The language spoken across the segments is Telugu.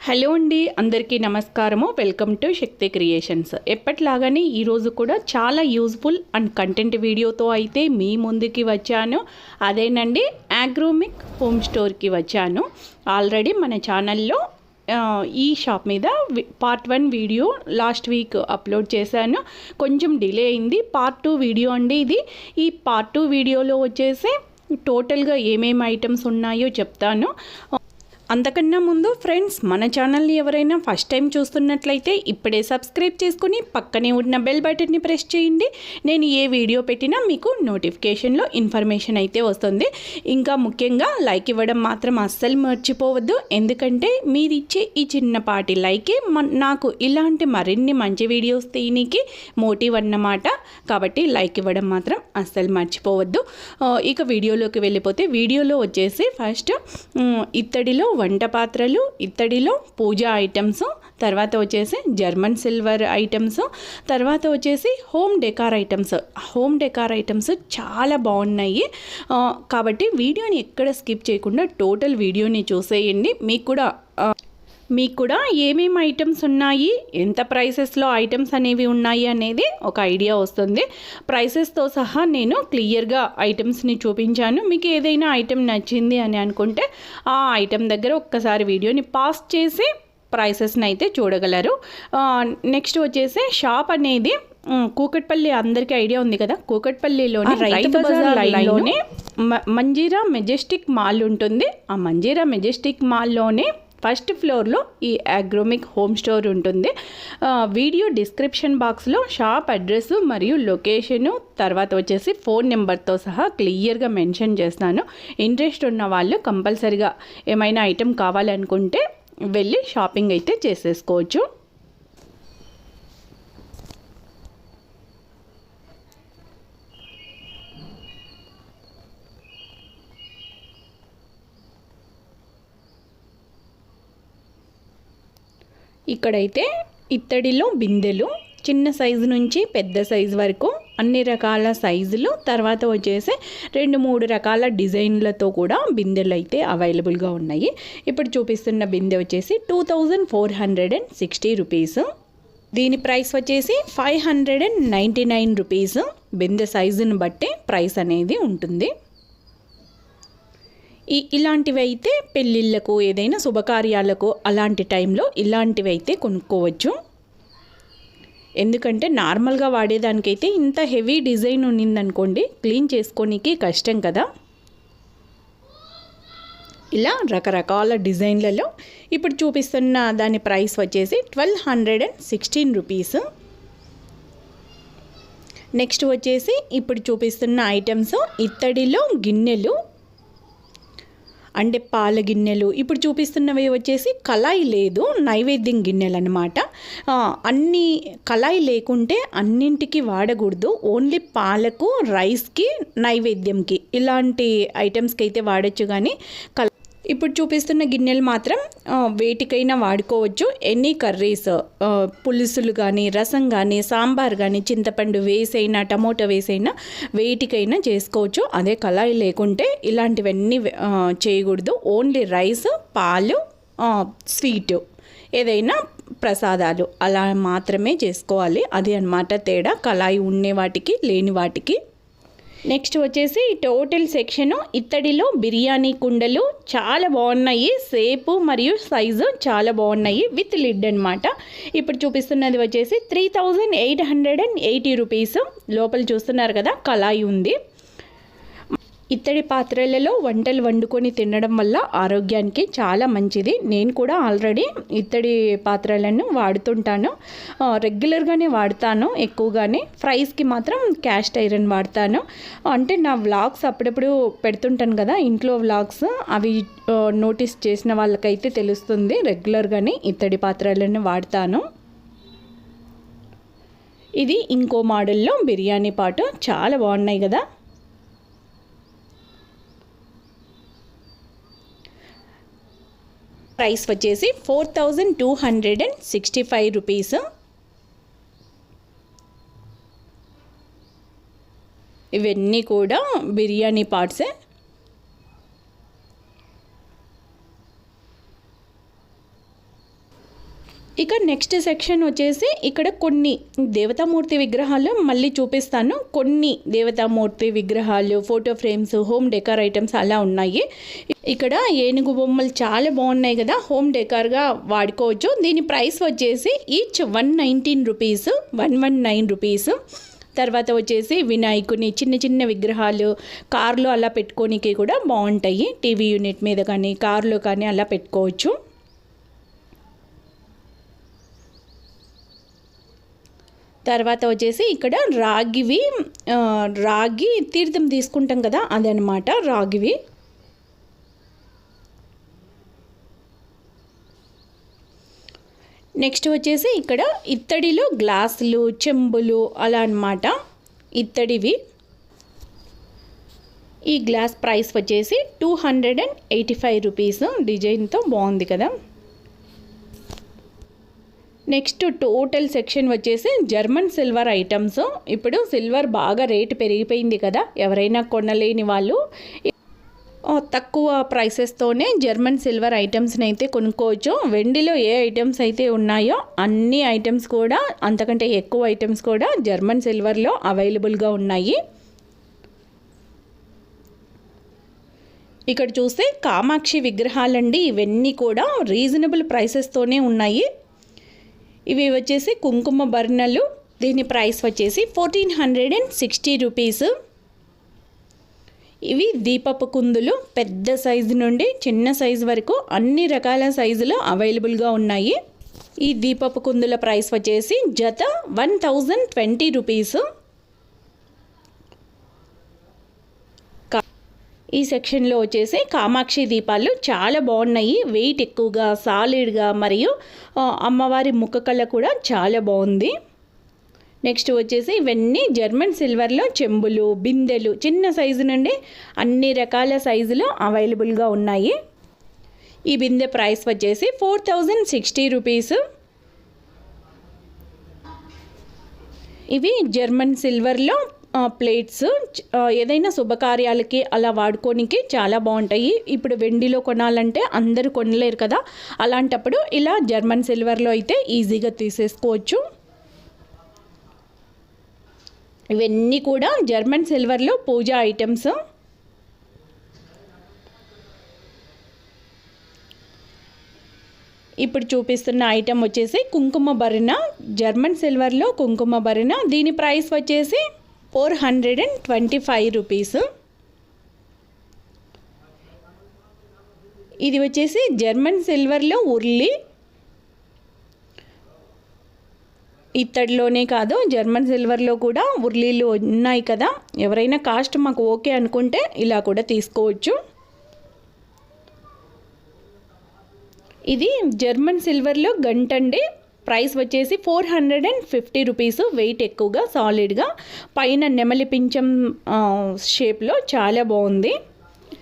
హలో అండి, అందరికీ నమస్కారము. Welcome to Shakti creations. ఎప్పటిలాగానే ఈరోజు కూడా చాలా యూజ్ఫుల్ అండ్ కంటెంట్ వీడియోతో అయితే మీ ముందుకి వచ్చాను. అదేనండి, అగ్రోమిక్ హోమ్ స్టోర్కి వచ్చాను. ఆల్రెడీ మన ఛానల్లో ఈ షాప్ మీద part 1 video last week upload చేశాను. కొంచెం డిలే అయింది. పార్ట్ 2 వీడియో అండి ఇది. ఈ పార్ట్ 2 వీడియోలో వచ్చేసి టోటల్గా ఏమేమి ఐటమ్స్ ఉన్నాయో చెప్తాను. అంతకన్నా ముందు ఫ్రెండ్స్, మన ఛానల్ని ఎవరైనా ఫస్ట్ టైం చూస్తున్నట్లయితే ఇప్పుడే సబ్స్క్రైబ్ చేసుకుని పక్కనే ఉన్న బెల్ బటన్ని ప్రెస్ చేయండి. నేను ఏ వీడియో పెట్టినా మీకు నోటిఫికేషన్లో ఇన్ఫర్మేషన్ అయితే వస్తుంది. ఇంకా ముఖ్యంగా లైక్ ఇవ్వడం మాత్రం అస్సలు మర్చిపోవద్దు. ఎందుకంటే మీరు ఇచ్చే ఈ చిన్నపాటి లైకే నాకు ఇలాంటి మరిన్ని మంచి వీడియోస్ తీయడానికి మోటివ్ అన్నమాట. కాబట్టి లైక్ ఇవ్వడం మాత్రం అస్సలు మర్చిపోవద్దు. ఇక వీడియోలోకి వెళ్ళిపోతే, వీడియోలో వచ్చేసి ఫస్ట్ ఇత్తడిలో వంట పాత్రలు, ఇత్తడిలో పూజా ఐటమ్స్, తర్వాత వచ్చేసి జర్మన్ సిల్వర్ ఐటమ్స్, తర్వాత వచ్చేసి హోమ్ డెకార్ ఐటమ్స్ చాలా బాగున్నాయి. కాబట్టి వీడియోని ఎక్కడ స్కిప్ చేయకుండా టోటల్ వీడియోని చూసేయండి. మీకు కూడా ఏమేమి ఐటమ్స్ ఉన్నాయి, ఎంత ప్రైసెస్లో ఐటమ్స్ అనేవి ఉన్నాయి అనేది ఒక ఐడియా వస్తుంది. ప్రైసెస్తో సహా నేను క్లియర్గా ఐటమ్స్ని చూపించాను. మీకు ఏదైనా ఐటమ్ నచ్చింది అని అనుకుంటే ఆ ఐటమ్ దగ్గర ఒక్కసారి వీడియోని పాస్ చేసి ప్రైసెస్ని అయితే చూడగలరు. నెక్స్ట్ వచ్చేసి షాప్ అనేది కూకట్పల్లి, అందరికీ ఐడియా ఉంది కదా, కూకట్పల్లిలోని రైతు బజార్ లైన్లోనే మంజీరా మెజెస్టిక్ మాల్ ఉంటుంది. ఆ మంజీరా మెజెస్టిక్ మాల్లోనే ఫస్ట్ ఫ్లోర్లో ఈ అగ్రోమిక్ హోమ్ స్టోర్ ఉంటుంది. వీడియో డిస్క్రిప్షన్ బాక్స్లో షాప్ అడ్రస్ మరియు లొకేషను, తర్వాత వచ్చేసి ఫోన్ నెంబర్తో సహా క్లియర్గా మెన్షన్ చేస్తాను. ఇంట్రెస్ట్ ఉన్న వాళ్ళు కంపల్సరిగా ఏమైనా ఐటెం కావాలనుకుంటే వెళ్ళి షాపింగ్ అయితే చేసేసుకోవచ్చు. ఇక్కడైతే ఇత్తడిలో బిందెలు, చిన్న సైజు నుంచి పెద్ద సైజు వరకు అన్ని రకాల సైజులు, తర్వాత వచ్చేసి 2-3 రకాల డిజైన్లతో కూడా బిందెలు అయితే అవైలబుల్గా ఉన్నాయి. ఇప్పుడు చూపిస్తున్న బిందె వచ్చేసి 2460 రూపీస్. దీని ప్రైస్ వచ్చేసి 599 రూపీస్. బిందె సైజుని బట్టి ప్రైస్ అనేది ఉంటుంది. ఇలాంటివి అయితే పెళ్ళిళ్ళకు, ఏదైనా శుభకార్యాలకు అలాంటి టైంలో ఇలాంటివి అయితే కొనుక్కోవచ్చు. ఎందుకంటే నార్మల్గా వాడేదానికైతే ఇంత హెవీ డిజైన్ ఉన్నిందనుకోండి, క్లీన్ చేసుకోనికి కష్టం కదా. ఇలా రకరకాల డిజైన్లలో ఇప్పుడు చూపిస్తున్న దాని ప్రైస్ వచ్చేసి 1216 రూపీస్. నెక్స్ట్ వచ్చేసి ఇప్పుడు చూపిస్తున్న ఐటమ్స్ ఇత్తడిలో గిన్నెలు, అంటే పాల గిన్నెలు. ఇప్పుడు చూపిస్తున్నవి వచ్చేసి కళాయి లేదు, నైవేద్యం గిన్నెలు అన్నమాట. అన్ని కళాయి లేకుంటే అన్నింటికి వాడకూడదు. ఓన్లీ పాలకు, రైస్కి, నైవేద్యంకి ఇలాంటి ఐటమ్స్కి అయితే వాడచ్చు. కానీ ఇప్పుడు చూపిస్తున్న గిన్నెలు మాత్రం వేటికైనా వాడుకోవచ్చు. ఎనీ కర్రీస్, పులుసులు కానీ, రసం కానీ, సాంబార్ కానీ, చింతపండు వేసైనా, టమోటా వేసైనా వేటికైనా చేసుకోవచ్చు. అదే కళాయి లేకుంటే ఇలాంటివన్నీ చేయకూడదు. ఓన్లీ రైస్, పాలు, స్వీటు, ఏదైనా ప్రసాదాలు అలా మాత్రమే చేసుకోవాలి. అది అన్నమాట తేడా, కళాయి ఉండే వాటికి, లేని వాటికి. నెక్స్ట్ వచ్చేసి టోటల్ సెక్షను ఇత్తడిలో బిర్యానీ కుండలు చాలా బాగున్నాయి. షేపు మరియు సైజు చాలా బాగున్నాయి, విత్ లిడ్ అనమాట. ఇప్పుడు చూపిస్తున్నది వచ్చేసి 3880 రూపీస్. లోపల చూస్తున్నారు కదా, కళాయి ఉంది. ఇత్తడి పాత్రలలో వంటలు వండుకొని తినడం వల్ల ఆరోగ్యానికి చాలా మంచిది. నేను కూడా ఆల్రెడీ ఇత్తడి పాత్రలను వాడుతుంటాను, రెగ్యులర్గానే వాడతాను. ఎక్కువగానే ఫ్రైస్కి మాత్రం క్యాస్ట్ ఐరన్ వాడతాను. అంటే నా వ్లాగ్స్ అప్పుడప్పుడు పెడుతుంటాను కదా, ఇంట్లో వ్లాగ్స్, అవి నోటీస్ చేసిన వాళ్ళకైతే తెలుస్తుంది. రెగ్యులర్గానే ఇత్తడి పాత్రలను వాడతాను. ఇది ఇంకో మోడల్లో బిర్యానీ పాటు చాలా బాగున్నాయి కదా. ప్రైస్ వచ్చేసి 4265 రూపీస్. ఇవన్నీ కూడా బిర్యానీ పార్ట్సే. ఇక నెక్స్ట్ సెక్షన్ వచ్చేసి ఇక్కడ కొన్ని దేవతామూర్తి విగ్రహాలు మళ్ళీ చూపిస్తాను. కొన్ని దేవతామూర్తి విగ్రహాలు, photo frames, home decor items అలా ఉన్నాయి. ఇక్కడ ఏనుగు బొమ్మలు చాలా బాగున్నాయి కదా, హోమ్ డెకార్గా వాడుకోవచ్చు. దీని ప్రైస్ వచ్చేసి ఈచ్ 119 రూపీస్, 119 రూపీస్. తర్వాత వచ్చేసి వినాయకుని చిన్న చిన్న విగ్రహాలు కార్లో అలా పెట్టుకోనికి కూడా బాగుంటాయి. టీవీ యూనిట్ మీద కానీ కార్లో కానీ అలా పెట్టుకోవచ్చు. తర్వాత వచ్చేసి ఇక్కడ రాగి తీర్థం తీసుకుంటాం కదా, అదనమాట రాగివి. నెక్స్ట్ వచ్చేసి ఇక్కడ ఇత్తడిలో గ్లాసులు, చెంబులు అలా అన్నమాట, ఇత్తడివి. ఈ గ్లాస్ ప్రైస్ వచ్చేసి 285 రూపీస్. డిజైన్తో బాగుంది కదా. నెక్స్ట్ టోటల్ సెక్షన్ వచ్చేసి జర్మన్ సిల్వర్ ఐటమ్స్. ఇప్పుడు సిల్వర్ బాగా రేటు పెరిగిపోయింది కదా, ఎవరైనా కొనలేని వాళ్ళు తక్కువ ప్రైసెస్తోనే జర్మన్ సిల్వర్ ఐటమ్స్ని అయితే కొనుక్కోవచ్చు. వెండిలో ఏ ఐటమ్స్ అయితే ఉన్నాయో అన్ని ఐటమ్స్ కూడా, అంతకంటే ఎక్కువ ఐటమ్స్ కూడా జర్మన్ సిల్వర్లో అవైలబుల్గా ఉన్నాయి. ఇక్కడ చూస్తే కామాక్షి విగ్రహాలండి. ఇవన్నీ కూడా రీజనబుల్ ప్రైసెస్తోనే ఉన్నాయి. ఇవి వచ్చేసి కుంకుమ బర్ణలు. దీని ప్రైస్ వచ్చేసి 1460 రూపీస్. ఇవి దీపపు కుందులు, పెద్ద సైజు నుండి చిన్న సైజు వరకు అన్ని రకాల సైజులు అవైలబుల్గా ఉన్నాయి. ఈ దీపపు కుందుల ప్రైస్ వచ్చేసి జత 1020 రూపీస్. ఈ సెక్షన్లో వచ్చేసి కామాక్షి దీపాలు చాలా బాగున్నాయి. వెయిట్ ఎక్కువగా, సాలిడ్గా, మరియు అమ్మవారి ముఖ కళ కూడా చాలా బాగుంది. నెక్స్ట్ వచ్చేసి ఇవన్నీ జర్మన్ సిల్వర్లో చెంబులు, బిందెలు, చిన్న సైజు నుండి అన్ని రకాల సైజులు అవైలబుల్గా ఉన్నాయి. ఈ బిందె ప్రైస్ వచ్చేసి 4060 రూపీస్. ఇవి జర్మన్ సిల్వర్లో ప్లేట్స్, ఏదైనా శుభకార్యాలకి అలా వాడుకోనికి చాలా బాగుంటాయి. ఇప్పుడు వెండిలో కొనాలంటే అందరూ కొనలేరు కదా, అలాంటప్పుడు ఇలా జర్మన్ సిల్వర్లో అయితే ఈజీగా తీసేసుకోవచ్చు. ఇవన్నీ కూడా జర్మన్ సిల్వర్లో పూజా ఐటమ్స్. ఇప్పుడు చూపిస్తున్న ఐటమ్ వచ్చేసి కుంకుమ భరిణ, జర్మన్ సిల్వర్లో కుంకుమ భరిణ. దీని ప్రైస్ వచ్చేసి 425 రూపీస్. ఇది వచ్చేసి జర్మన్ సిల్వర్లో ఉర్లి. ఇత్తడిలోనే కాదు, జర్మన్ సిల్వర్లో కూడా ఉర్లీలు ఉన్నాయి కదా. ఎవరైనా కాస్ట్ మాకు ఓకే అనుకుంటే ఇలా కూడా తీసుకోవచ్చు. ఇది జర్మన్ సిల్వర్లో గంటండి. ప్రైస్ వచ్చేసి 450 రూపీస్. వెయిట్ ఎక్కువగా, సాలిడ్గా, పైన నెమలి పింఛం షేప్లో చాలా బాగుంది.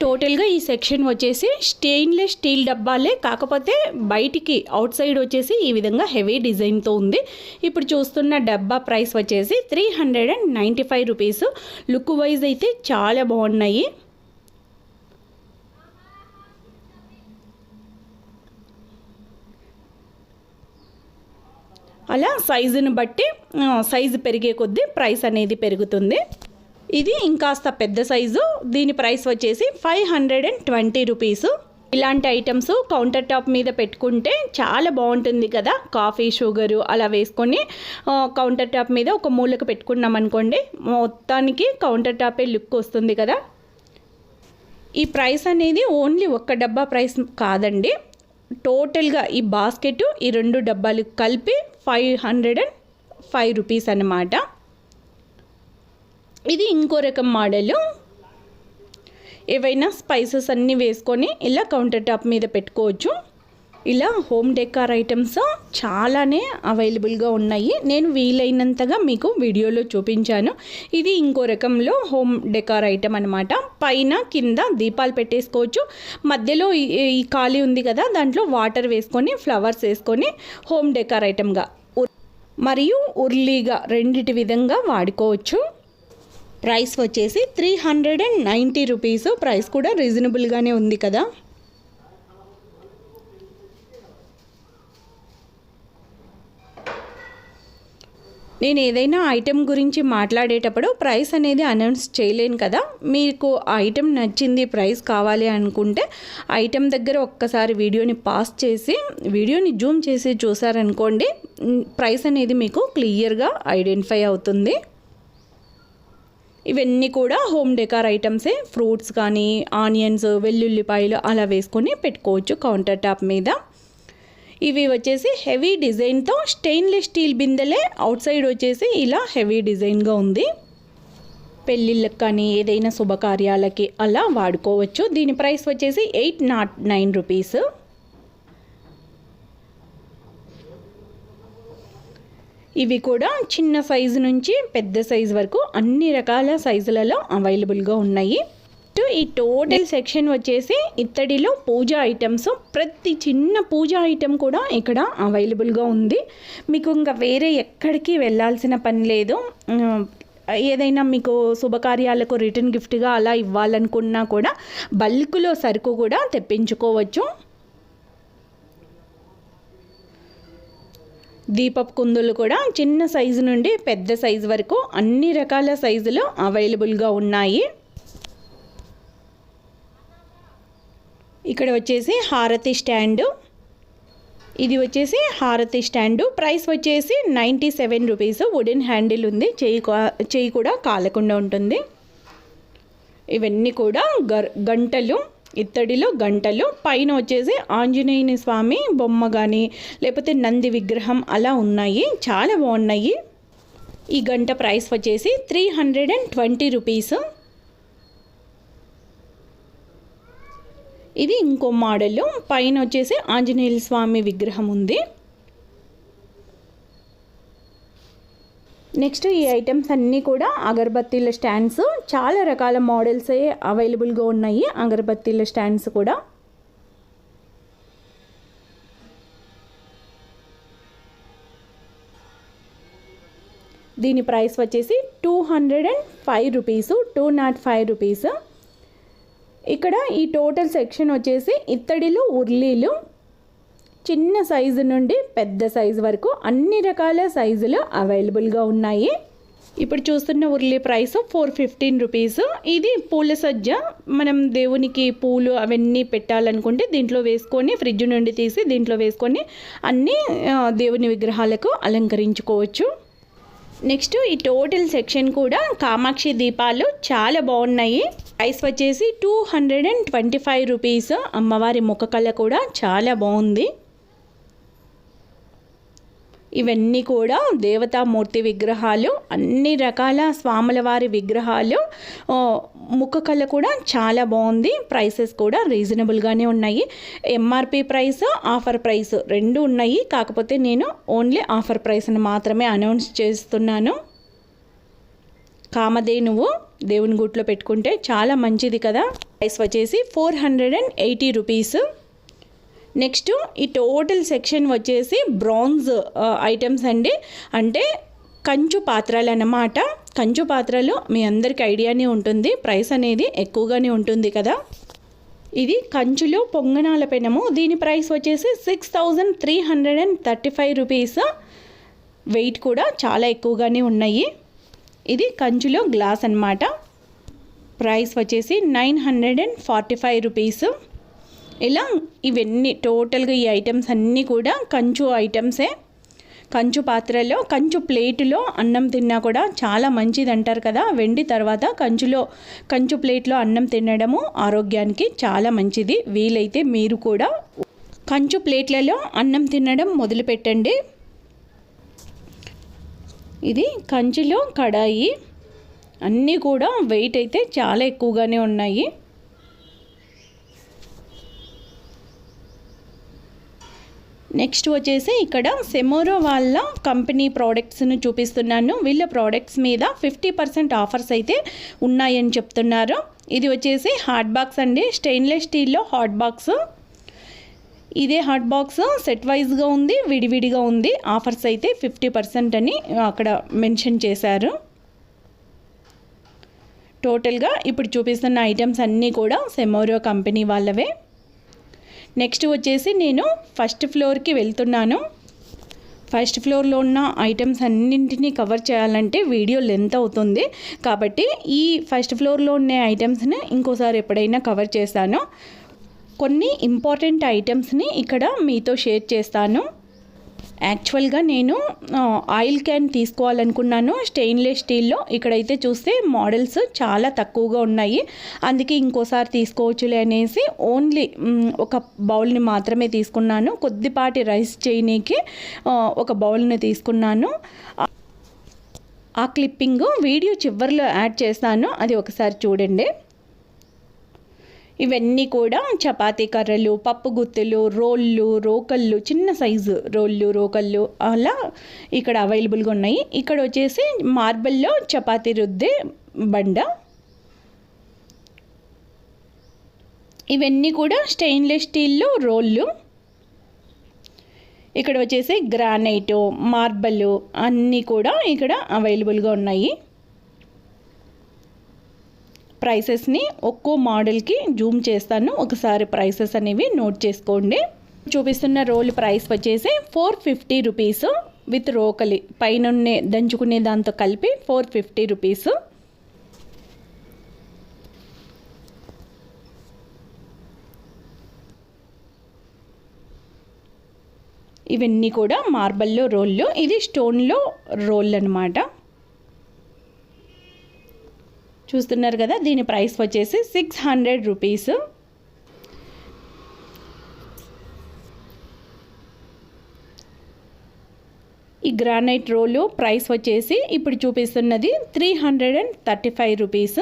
టోటల్గా ఈ సెక్షన్ వచ్చేసి స్టెయిన్లెస్ స్టీల్ డబ్బాలే, కాకపోతే బయటికి అవుట్ సైడ్ వచ్చేసి ఈ విధంగా హెవీ డిజైన్తో ఉంది. ఇప్పుడు చూస్తున్న డబ్బా ప్రైస్ వచ్చేసి 395 రూపీస్. లుక్ వైజ్ అయితే చాలా బాగున్నాయి. అలా సైజుని బట్టి సైజు పెరిగే కొద్దీ ప్రైస్ అనేది పెరుగుతుంది. ఇది ఇంకాస్త పెద్ద సైజు. దీని ప్రైస్ వచ్చేసి 520 రూపీస్. ఇలాంటి ఐటమ్స్ కౌంటర్ టాప్ మీద పెట్టుకుంటే చాలా బాగుంటుంది కదా. కాఫీ, షుగరు అలా వేసుకొని కౌంటర్ టాప్ మీద ఒక మూలకు పెట్టుకున్నాం అనుకోండి, మొత్తానికి కౌంటర్ టాపే లుక్ వస్తుంది కదా. ఈ ప్రైస్ అనేది ఓన్లీ ఒక్క డబ్బా ప్రైస్ కాదండి, టోటల్గా ఈ బాస్కెట్ ఈ 2 డబ్బాలు కలిపి 505 రూపీస్ అన్నమాట. ఇది ఇంకో రకం మోడలు. ఏవైనా స్పైసెస్ అన్నీ వేసుకొని ఇలా కౌంటర్ టాప్ మీద పెట్టుకోవచ్చు. ఇలా హోమ్ డెకార్ ఐటమ్స్ చాలానే అవైలబుల్గా ఉన్నాయి. నేను వీలైనంతగా మీకు వీడియోలో చూపించాను. ఇది ఇంకో రకంలో హోమ్ డెకార్ ఐటమ్ అనమాట. పైన కింద దీపాలు పెట్టేసుకోవచ్చు. మధ్యలో ఈ ఖాళీ ఉంది కదా, దాంట్లో వాటర్ వేసుకొని ఫ్లవర్స్ వేసుకొని హోమ్ డెకార్ ఐటమ్గా మరియు ఉర్లీగా రెండిటి విధంగా వాడుకోవచ్చు. ప్రైస్ వచ్చేసి 390 రూపీస్. ప్రైస్ కూడా రీజనబుల్గానే ఉంది కదా. నేను ఏదైనా ఐటెం గురించి మాట్లాడేటప్పుడు ప్రైస్ అనేది అనౌన్స్ చేయలేను కదా. మీకు ఆ ఐటెం నచ్చింది, ప్రైస్ కావాలి అనుకుంటే ఐటెం దగ్గర ఒక్కసారి వీడియోని పాస్ చేసి వీడియోని జూమ్ చేసి చూసారనుకోండి, ప్రైస్ అనేది మీకు క్లియర్గా ఐడెంటిఫై అవుతుంది. ఇవన్నీ కూడా హోమ్ డెకార్ ఐటమ్సే. ఫ్రూట్స్ కానీ ఆనియన్స్, వెల్లుల్లిపాయలు అలా వేసుకొని పెట్టుకోవచ్చు కౌంటర్ టాప్ మీద. ఇవి వచ్చేసి హెవీ డిజైన్తో స్టెయిన్లెస్ స్టీల్ బిందెలే. అవుట్ సైడ్ వచ్చేసి ఇలా హెవీ డిజైన్గా ఉంది. పెళ్ళిళ్ళకి కానీ ఏదైనా శుభకార్యాలకి అలా వాడుకోవచ్చు. దీని ప్రైస్ వచ్చేసి 809 రూపీస్. ఇవి కూడా చిన్న సైజు నుంచి పెద్ద సైజు వరకు అన్ని రకాల సైజులలో అవైలబుల్గా ఉన్నాయి. ఈ టోటల్ సెక్షన్ వచ్చేసి ఇత్తడిలో పూజా ఐటమ్స్. ప్రతి చిన్న పూజా ఐటమ్ కూడా ఇక్కడ అవైలబుల్గా ఉంది. మీకు ఇంకా వేరే ఎక్కడికి వెళ్ళాల్సిన పని లేదు. ఏదైనా మీకు శుభకార్యాలకు రిటర్న్ గిఫ్ట్గా అలా ఇవ్వాలనుకున్నా కూడా బల్క్లో సరుకు కూడా తెప్పించుకోవచ్చు. దీపపు కుందులు కూడా చిన్న సైజు నుండి పెద్ద సైజు వరకు అన్ని రకాల సైజులు అవైలబుల్గా ఉన్నాయి. ఇక్కడ వచ్చేసి హారతి స్టాండు. ఇది వచ్చేసి హారతి స్టాండు. ప్రైస్ వచ్చేసి 97 రూపీస్. వుడెన్ హ్యాండిల్ ఉంది, చేయి కూడా కాలకుండా ఉంటుంది. ఇవన్నీ కూడా గంటలు, ఇత్తడిలో గంటలు. పైన వచ్చేసి ఆంజనేయుని స్వామి బొమ్మ కానీ లేకపోతే నంది విగ్రహం అలా ఉన్నాయి, చాలా బాగున్నాయి. ఈ గంట ప్రైస్ వచ్చేసి 320 రూపీస్. ఇది ఇంకో మోడల్. పైన వచ్చేసి ఆంజనేయుల స్వామి విగ్రహం ఉంది. నెక్స్ట్ ఈ ఐటమ్స్ అన్నీ కూడా అగరబత్తీల స్టాండ్స్. చాలా రకాల మోడల్స్ అవైలబుల్గా ఉన్నాయి అగరబత్తీల స్టాండ్స్ కూడా. దీని ప్రైస్ వచ్చేసి 205 రూపీస్, 205 రూపీస్. ఇక్కడ ఈ టోటల్ సెక్షన్ వచ్చేసి ఇత్తడిలో ఉర్లీలు చిన్న సైజు నుండి పెద్ద సైజు వరకు అన్ని రకాల సైజులు అవైలబుల్గా ఉన్నాయి. ఇప్పుడు చూస్తున్న ఉర్లీ ప్రైస్ 415 రూపీస్. ఇది పూల సజ్జ. మనం దేవునికి పూలు అవన్నీ పెట్టాలనుకుంటే దీంట్లో వేసుకొని ఫ్రిడ్జ్ నుండి తీసి దీంట్లో వేసుకొని అన్ని దేవుని విగ్రహాలకు అలంకరించుకోవచ్చు. నెక్స్ట్ ఈ టోటల్ సెక్షన్ కూడా కామాక్షి దీపాలు చాలా బాగున్నాయి. ప్రైస్ వచ్చేసి 225 రూపీస్. అమ్మవారి ముఖ కళ కూడా చాలా బాగుంది. ఇవన్నీ కూడా దేవతామూర్తి విగ్రహాలు, అన్ని రకాల స్వాముల వారి విగ్రహాలు. ముఖ కళ కూడా చాలా బాగుంది. ప్రైసెస్ కూడా రీజనబుల్గానే ఉన్నాయి. ఎంఆర్పి ప్రైస్, ఆఫర్ ప్రైస్ రెండు ఉన్నాయి. కాకపోతే నేను ఓన్లీ ఆఫర్ ప్రైస్ని మాత్రమే అనౌన్స్ చేస్తున్నాను. కామధేనువు దేవుని గుట్లో పెట్టుకుంటే చాలా మంచిది కదా. ప్రైస్ వచ్చేసి 480 రూపీస్. నెక్స్ట్ ఈ టోటల్ సెక్షన్ వచ్చేసి బ్రాంజ్ ఐటమ్స్ అండి. అంటే కంచు పాత్రలు అన్నమాట. కంచు పాత్రలు మీ అందరికీ ఐడియానే ఉంటుంది, ప్రైస్ అనేది ఎక్కువగానే ఉంటుంది కదా. ఇది కంచులో పొంగనాల పెనము. దీని ప్రైస్ వచ్చేసి 6335 రూపీస్. వెయిట్ కూడా చాలా ఎక్కువగానే ఉన్నాయి. ఇది కంచులో గ్లాస్ అన్నమాట. ప్రైస్ వచ్చేసి 945 రూపీస్. ఇలా ఇవన్నీ టోటల్గా ఈ ఐటమ్స్ అన్నీ కూడా కంచు ఐటమ్సే. కంచు పాత్రలో కంచు ప్లేటులో అన్నం తిన్నా కూడా చాలా మంచిది అంటారు కదా. వెండి తర్వాత కంచు ప్లేట్లో అన్నం తినడము ఆరోగ్యానికి చాలా మంచిది. వీలైతే మీరు కూడా కంచు ప్లేట్లలో అన్నం తినడం మొదలుపెట్టండి. ఇది కంచులో కడాయి, అన్నీ కూడా వెయిట్ అయితే చాలా ఎక్కువగానే ఉన్నాయి. నెక్స్ట్ వచ్చేసి ఇక్కడ సెమోరో వాళ్ళ కంపెనీ ప్రోడక్ట్స్ను చూపిస్తున్నాను. వీళ్ళ ప్రోడక్ట్స్ మీద 50% ఆఫర్స్ అయితే ఉన్నాయని చెప్తున్నారు. ఇది వచ్చేసి హాట్ బాక్స్ అండి, స్టెయిన్లెస్ స్టీల్లో హాట్ బాక్స్. ఇదే హాట్ బాక్స్ సెట్ వైజ్గా ఉంది, విడివిడిగా ఉంది. ఆఫర్స్ అయితే 50% అని అక్కడ మెన్షన్ చేశారు. టోటల్గా ఇప్పుడు చూపిస్తున్న ఐటమ్స్ అన్నీ కూడా సెమోరో కంపెనీ వాళ్ళవే. నెక్స్ట్ వచ్చేసి నేను ఫస్ట్ ఫ్లోర్కి వెళ్తున్నాను. ఫస్ట్ ఫ్లోర్లో ఉన్న ఐటమ్స్ అన్నింటినీ కవర్ చేయాలంటే వీడియో లెంత్ అవుతుంది. కాబట్టి ఈ ఫస్ట్ ఫ్లోర్లో ఉన్న ఐటమ్స్ని ఇంకోసారి ఎప్పుడైనా కవర్ చేస్తాను. కొన్ని ఇంపార్టెంట్ ఐటమ్స్ని ఇక్కడ మీతో షేర్ చేస్తాను. యాక్చువల్గా నేను ఆయిల్ క్యాన్ తీసుకోవాలనుకున్నాను స్టెయిన్లెస్ స్టీల్లో. ఇక్కడైతే చూస్తే మోడల్స్ చాలా తక్కువగా ఉన్నాయి. అందుకే ఇంకోసారి తీసుకోవచ్చులే అనేసి ఓన్లీ ఒక బౌల్ని మాత్రమే తీసుకున్నాను. కొద్దిపాటి రైస్ చేయనీకి ఒక బౌల్ని తీసుకున్నాను. ఆ క్లిప్పింగ్ వీడియో చివరిలో యాడ్ చేస్తాను, అది ఒకసారి చూడండి. ఇవన్నీ కూడా చపాతీ కర్రలు, పప్పు గుత్తులు, రోకళ్ళు, చిన్న సైజు రోకళ్ళు అలా ఇక్కడ అవైలబుల్గా ఉన్నాయి. ఇక్కడ వచ్చేసి మార్బల్లో చపాతీ రుద్దే బండ. ఇవన్నీ కూడా స్టెయిన్లెస్ స్టీల్లో రోళ్ళు. ఇక్కడ వచ్చేసి గ్రానైటు, మార్బల్ అన్నీ కూడా ఇక్కడ అవైలబుల్గా ఉన్నాయి. ప్రైసెస్ని ఒక్కో మోడల్కి జూమ్ చేస్తాను, ఒకసారి ప్రైసెస్ అనేవి నోట్ చేసుకోండి. చూపిస్తున్న రోల్ ప్రైస్ వచ్చేసి 450 రూపీస్ విత్ రోకలి పైన దంచుకునే దాంతో కలిపి 450 రూపీస్. ఇవన్నీ కూడా మార్బల్లో రోళ్ళు, ఇది స్టోన్లో రోల్ అన్నమాట. చూస్తున్నారు కదా, దీని ప్రైస్ వచ్చేసి 600 రూపీస్. ఈ గ్రానైట్ రోలు ప్రైస్ వచ్చేసి ఇప్పుడు చూపిస్తున్నది 335 రూపీస్.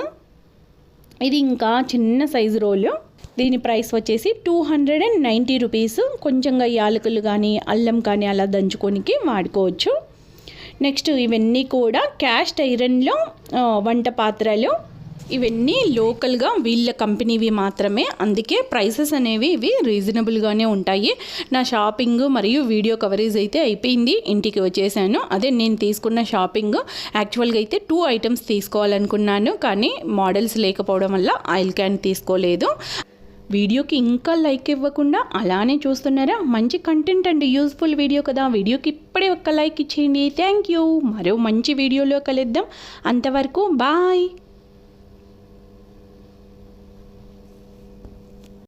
ఇది ఇంకా చిన్న సైజు రోలు, దీని ప్రైస్ వచ్చేసి 290 రూపీస్. కొంచెంగా యాలకులు కానీ అల్లం కానీ అలా దంచుకోనికి వాడుకోవచ్చు. నెక్స్ట్ ఇవన్నీ కూడా క్యాస్ట్ ఐరన్లో వంట పాత్రలు. ఇవన్నీ లోకల్గా వీళ్ళ కంపెనీవి మాత్రమే, అందుకే ప్రైసెస్ అనేవి ఇవి రీజనబుల్గానే ఉంటాయి. నా షాపింగ్ మరియు వీడియో కవరేజ్ అయితే అయిపోయింది, ఇంటికి వచ్చేసాను. అదే నేను తీసుకున్న షాపింగ్. యాక్చువల్గా అయితే 2 ఐటమ్స్ తీసుకోవాలనుకున్నాను, కానీ మోడల్స్ లేకపోవడం వల్ల ఆయిల్ క్యాన్ తీసుకోలేదు. వీడియోకి ఇంకా లైక్ ఇవ్వకుండా అలానే చూస్తున్నారా? మంచి కంటెంట్ అండి, యూజ్ఫుల్ వీడియో కదా. వీడియోకి ఇప్పుడే ఒక్క లైక్ ఇచ్చేయండి. Thank you. మరో మంచి వీడియోలో కలుద్దాం. అంతవరకు బాయ్.